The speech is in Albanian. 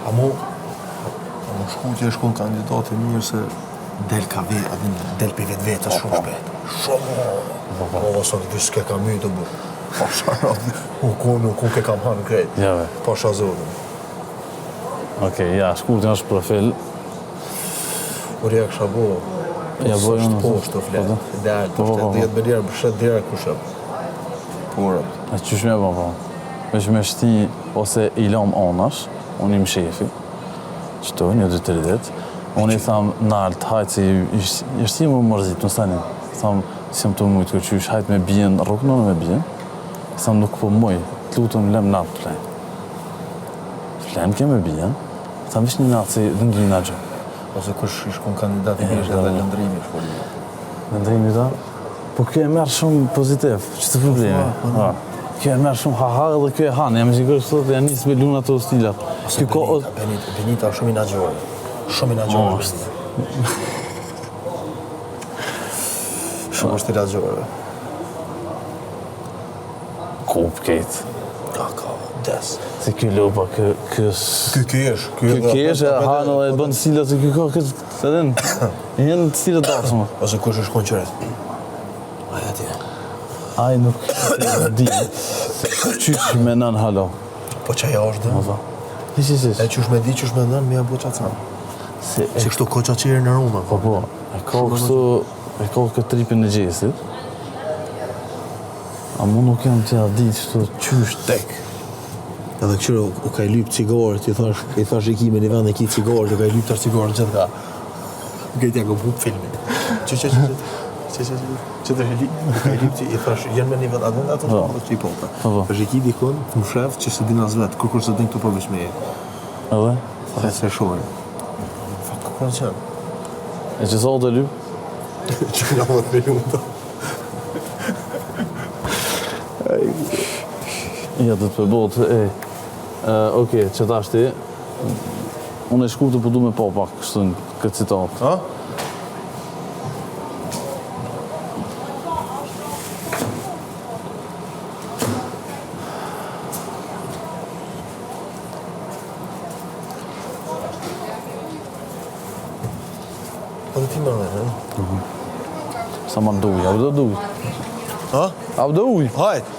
A mu shkutje është konë kandidati mirë se del ka del për vetë vetës shumë shpet. Shumë. O, sot vishë ke kam mytë, bu. Pasha radhë. Unë ke kam hanë krejt. Ja, ve. Pasha zotën. Okej, ja, shkurtin është profil. Urja kësha bo. Ja, bo është poshtë të fletë. Ideal, të fletë 10 miliard për shetë direkt kushëm. Porët. E qysh me po. Veç me shti ose i lam anash, unë im shefi. Qëto, një 2-3 unë i tham nalt, hajtë se ishtë më mërzit, në stani. Tham, si jam të mujtë kërqysh, hajtë me bjen, rukë me bjen. Tham, nuk po muj, të lutëm lem nalt të flenë. Flenë ke me bjen. Tham, vish një natë se dhe ndri në gjë. Ose kush ishkon kandidati mirë edhe lëndrimi shpolli. Lëndrimi da? Po kjo e merë shumë pozitiv, që të problemi. Kjo e merë shumë haha dhe kjo e hanë, jam sigur sot dhe janë njësë me luna të stilat. Ose Benita shumë i nagjore. Shumë i nagjore. Shumë është i nagjore. Kup kejtë. Ka, des. Se kjo lopa, kjo është, hanë dhe bënë stilat se kjo ka këtë, edhe në jenë stilat dasëma. Ose kush është konqëret? Aja ti. Aj nuk di, qysh me nënë halo. Po qaja është dhe? Ish. E qysh me di, qysh me nënë, mi a bo qa canë. Se kështu ko qa qirë në runa. Po, e ka kështu, e ka këtë tripin në gjesit. A mu nuk jam tja ditë qështu qysh tek. Edhe kështu u ka i lypë cigarët, i thash i kime një vend e ki cigarët, u ka i lypë tërë cigarët gjithë ka. Gëjtja ka bukë filmin. Që të heli, ka i lypë i thash, jenë me një vend, atë ato shumë dhe që i popra. Është i ki dikon, të më shef që se din as vetë, kur se din këtu përveç me jetë. Edhe? Fajtë se shore. Fatë ku kanë qenë? E që sa o të lypë? Që nga 10 minuta. Ja, të të përbotë, Okej, që ta shti, unë e shkurtë po du me pa pak kështu në këtë citatë. Ha? Po në ti më dhe, Sa ma në duj, a vë do duj? Ha? A vë do uj? Hajt!